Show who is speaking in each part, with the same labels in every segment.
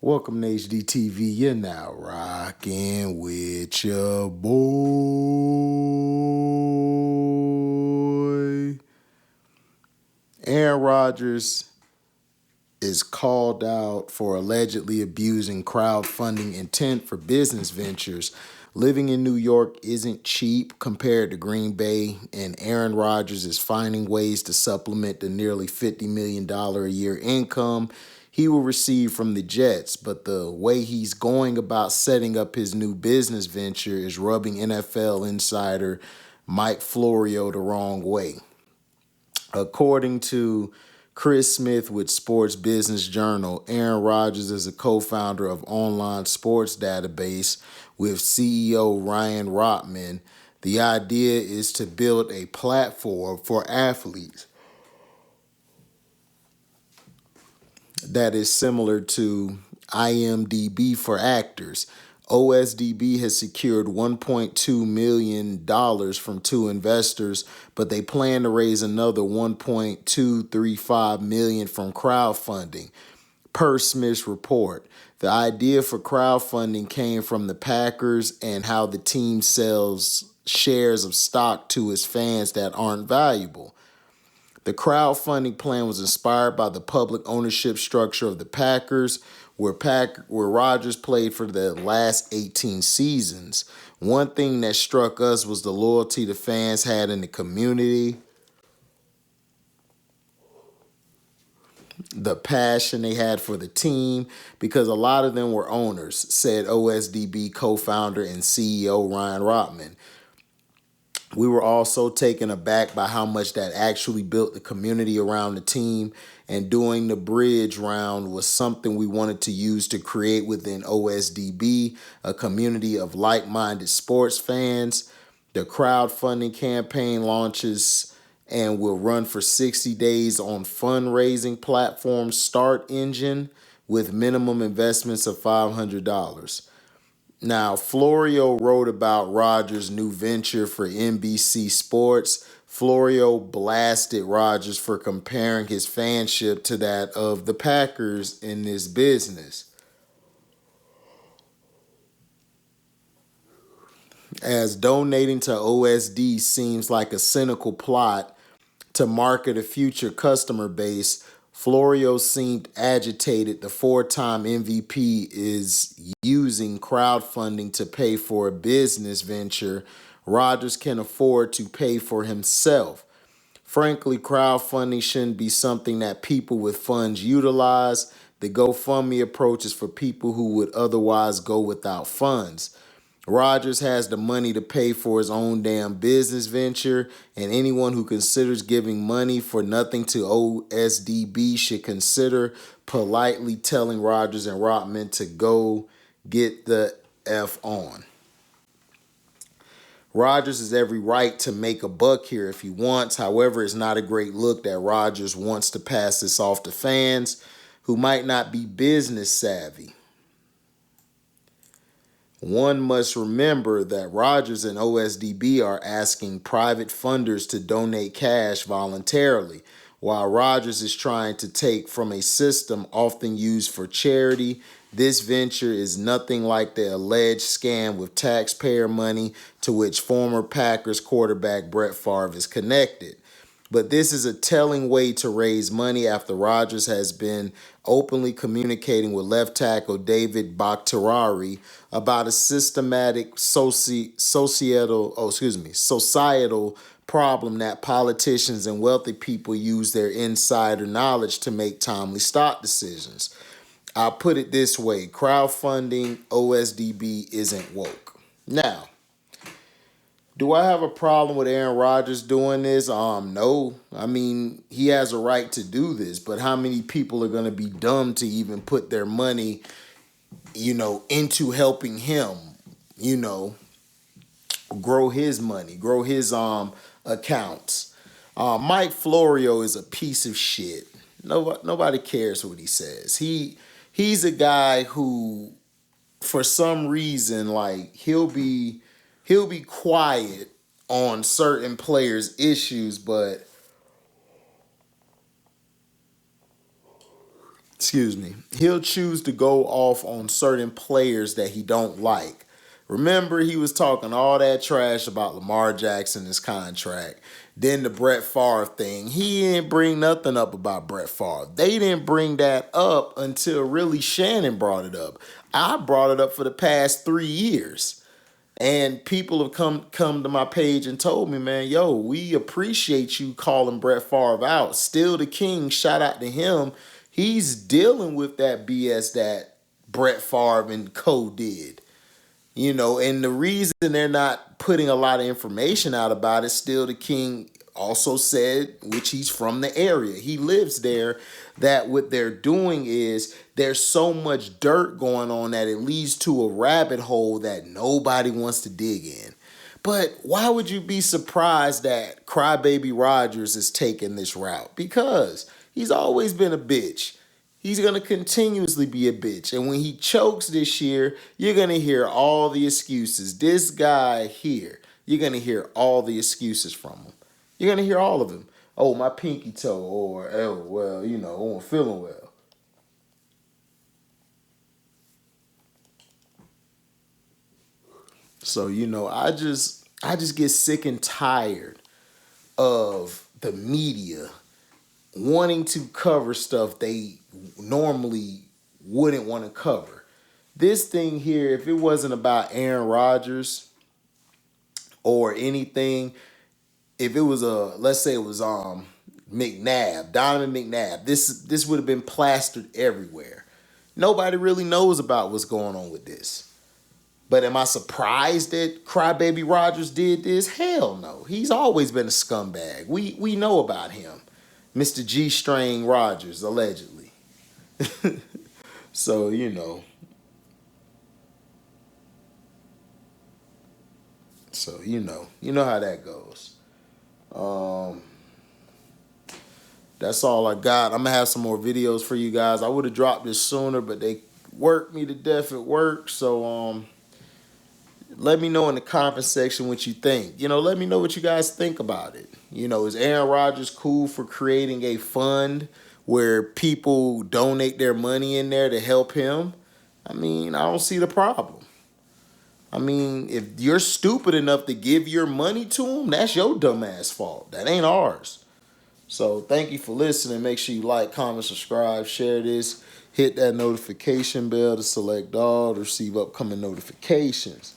Speaker 1: Welcome to HDTV. You're now rocking with your boy. Aaron Rodgers is called out for allegedly abusing crowdfunding intent for business ventures. Living in New York isn't cheap compared to Green Bay, and Aaron Rodgers is finding ways to supplement the nearly $50 million a year income he will receive from the Jets. But the way he's going about setting up his new business venture is rubbing NFL insider Mike Florio the wrong way. According to Chris Smith with Sports Business Journal, Aaron Rodgers is a co-founder of online sports database with CEO Ryan Rotman. The idea is to build a platform for athletes that is similar to IMDb for actors. OSDB has secured $1.2 million from two investors, but they plan to raise another $1.235 million from crowdfunding. Per Smith's report, the idea for crowdfunding came from the Packers and how the team sells shares of stock to its fans that aren't valuable. The crowdfunding plan was inspired by the public ownership structure of the Packers, where Rodgers played for the last 18 seasons. One thing that struck us was the loyalty the fans had in the community, the passion they had for the team, because a lot of them were owners, said OSDB co-founder and CEO Ryan Rotman. We were also taken aback by how much that actually built the community around the team, and doing the bridge round was something we wanted to use to create within OSDB a community of like-minded sports fans. The crowdfunding campaign launches and will run for 60 days on fundraising platform Start Engine with minimum investments of $500. Now, Florio wrote about Rodgers' new venture for NBC Sports. Florio blasted Rodgers for comparing his fanship to that of the Packers in this business, as donating to OSD seems like a cynical plot to market a future customer base. Florio seemed agitated. The four-time MVP is using crowdfunding to pay for a business venture Rodgers can afford to pay for himself. Frankly, crowdfunding shouldn't be something that people with funds utilize. The GoFundMe approach is for people who would otherwise go without funds. Rodgers has the money to pay for his own damn business venture, and anyone who considers giving money for nothing to OSDB should consider politely telling Rodgers and Rotman to go get the F on. Rodgers has every right to make a buck here if he wants. However, it's not a great look that Rodgers wants to pass this off to fans who might not be business savvy. One must remember that Rodgers and OSDB are asking private funders to donate cash voluntarily, while Rodgers is trying to take from a system often used for charity. This venture is nothing like the alleged scam with taxpayer money to which former Packers quarterback Brett Favre is connected. But this is a telling way to raise money after Rodgers has been openly communicating with left tackle David Bakhtiari about a systematic societal problem that politicians and wealthy people use their insider knowledge to make timely stock decisions. I'll put it this way: crowdfunding OSDB isn't woke. Now, do I have a problem with Aaron Rodgers doing this? No. I mean, he has a right to do this, but how many people are going to be dumb to even put their money, into helping him, grow his money, grow his accounts? Mike Florio is a piece of shit. Nobody cares what he says. He's a guy who, for some reason, like he'll be quiet on certain players' issues, but excuse me, he'll choose to go off on certain players that he don't like. Remember, he was talking all that trash about Lamar Jackson's contract. Then the Brett Favre thing. He didn't bring nothing up about Brett Favre. They didn't bring that up until really Shannon brought it up. I brought it up for the past 3 years. And people have come to my page and told me, man, yo, we appreciate you calling Brett Favre out. Still the king, shout out to him. He's dealing with that BS that Brett Favre and co did. You know, and the reason they're not putting a lot of information out about it, Still the King also said, which he's from the area, he lives there, that what they're doing is there's so much dirt going on that it leads to a rabbit hole that nobody wants to dig in. But why would you be surprised that Crybaby Rodgers is taking this route? Because he's always been a bitch. He's going to continuously be a bitch. And when he chokes this year, you're going to hear all the excuses. This guy here, you're going to hear all the excuses from him. You're going to hear all of them. Oh, my pinky toe, or, oh, well, you know, I wasn't feeling well. So, you know, I just get sick and tired of the media wanting to cover stuff they normally wouldn't want to cover. This thing here, if it wasn't about Aaron Rodgers or anything, if it was let's say it was McNabb, Donovan McNabb, this would have been plastered everywhere. Nobody really knows about what's going on with this. But am I surprised that Crybaby Rodgers did this? Hell no. He's always been a scumbag. We know about him. Mr. G-String Rodgers, allegedly. So, you know. So, you know how that goes. That's all I got. I'm going to have some more videos for you guys. I would have dropped this sooner, but they worked me to death at work. So, let me know in the comment section what you think. You know, let me know what you guys think about it. You know, is Aaron Rodgers cool for creating a fund where people donate their money in there to help him? I mean, I don't see the problem. I mean, if you're stupid enough to give your money to him, that's your dumbass fault. That ain't ours. So thank you for listening. Make sure you like, comment, subscribe, share this. Hit that notification bell to select all to receive upcoming notifications.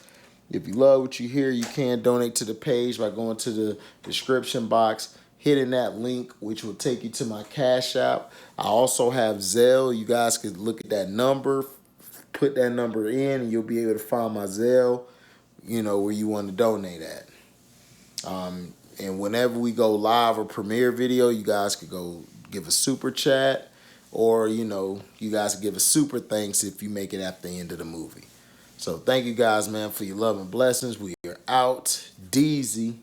Speaker 1: If you love what you hear, you can donate to the page by going to the description box, hitting that link, which will take you to my Cashapp. I also have Zelle. You guys could look at that number, put that number in, and you'll be able to find my Zelle, you know, where you want to donate at. And whenever we go live or premiere video, you guys could go give a super chat, or, you know, you guys could give a super thanks if you make it at the end of the movie. So thank you guys, man, for your love and blessings. We are out. Deezy.